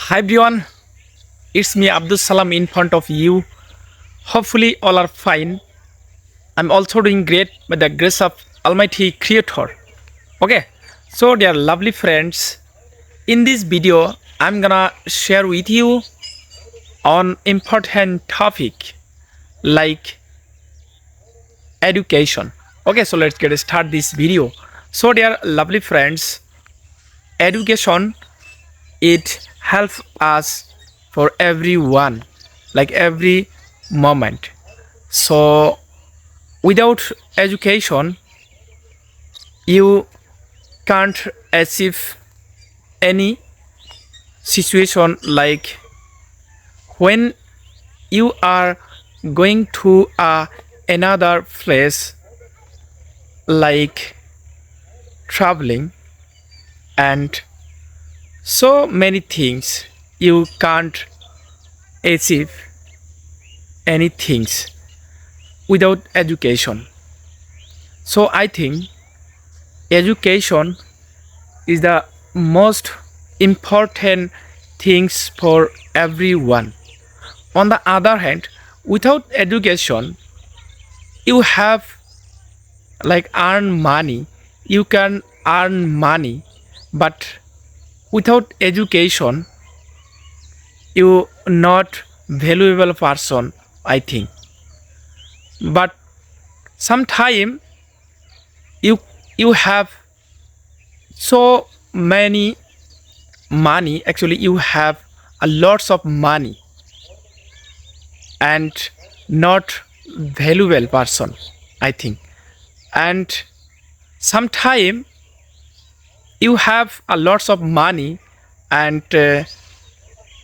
Hi everyone, it's me Abdul Salam in front of you. Hopefully all are fine. I'm also doing great by the grace of Almighty Creator. Okay, so dear lovely friends, in this video I'm gonna share with you on important topic like education. Okay, so let's get start this video. So dear lovely friends, education it helps us for everyone, like every moment. So without education you can't achieve any situation, like when you are going to another place, like traveling and so many things, you can't achieve any things without education. So I think education is the most important things for everyone. On the other hand, without education you have like earn money, you can earn money, but without education you not valuable person, I think. But sometime you you have so many money, actually you have a lots of money and not valuable person, I think. And sometime you have a lots of money and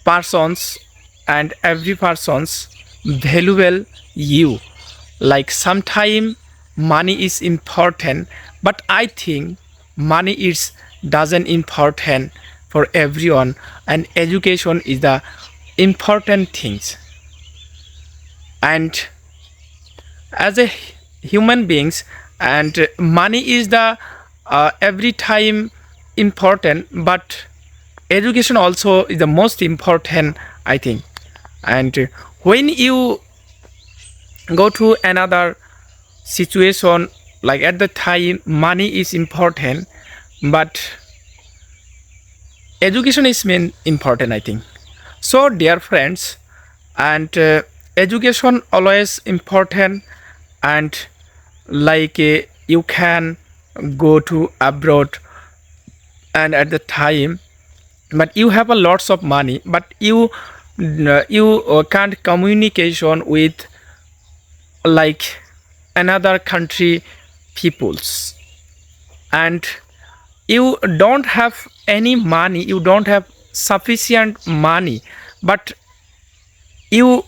persons, and every persons valuable you, like sometime money is important, but I think money is doesn't important for everyone, and education is the important things. And as a human beings, and money is the every time important, but education also is the most important, I think. And when you go to another situation, like at the time money is important, but education is main important, I think. So dear friends, and education always important, and like you can go to abroad and at the time, but you have a lots of money, but you can't communication with like another country peoples, and you don't have any money, you don't have sufficient money, but you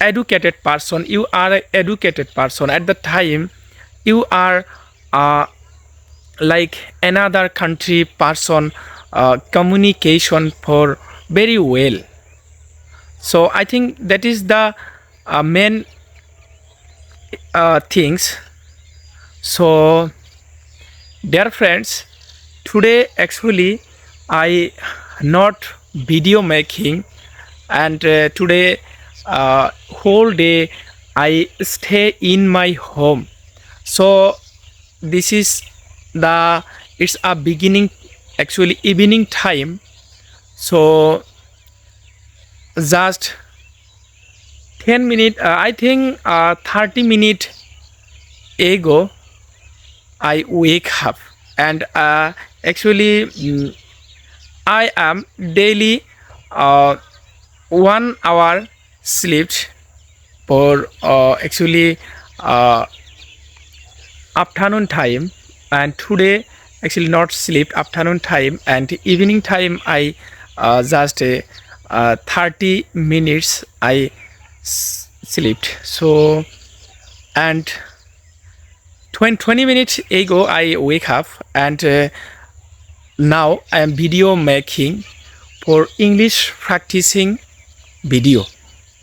educated person, you are an educated person, at the time you are like another country person, communication for very well. So I think that is the main things. So dear friends, today actually I not video making, and today whole day I stay in my home. So this is the, it's a beginning, actually evening time. So just 10 minutes, I think 30 minutes ago I wake up, and actually I am daily 1 hour sleep for actually afternoon time, and today actually not sleep afternoon time, and evening time I just 30 minutes I slept. So and 20 minutes ago I wake up, and now I am video making for English practicing video.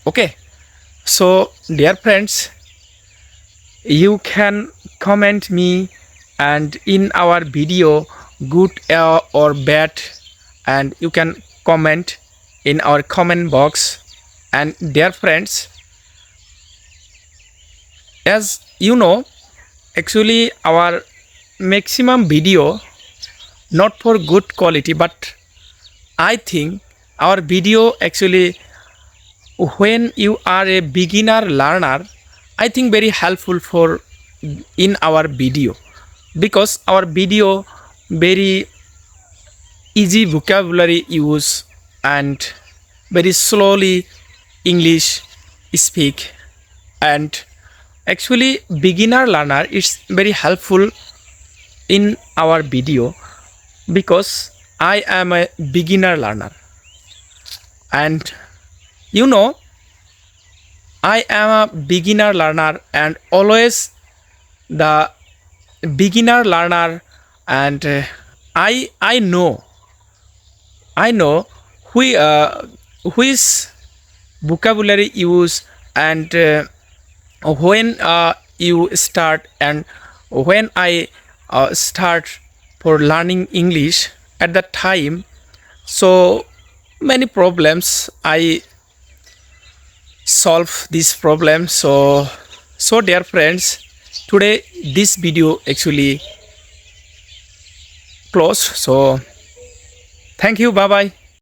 Okay, so dear friends, you can comment me and in our video good or bad, and you can comment in our comment box. And dear friends, as you know, actually our maximum video not for good quality, but I think our video actually, when you are a beginner learner, I think very helpful for in our video, because our video very easy vocabulary use and very slowly English speak. And actually beginner learner is very helpful in our video, because I am a beginner learner, and you know, I am a beginner learner, and always the beginner learner. And I know which vocabulary use, and when you start, and when I start for learning English at that time, so many problems I solve this problem. So dear friends, today this video actually close. So thank you, bye bye.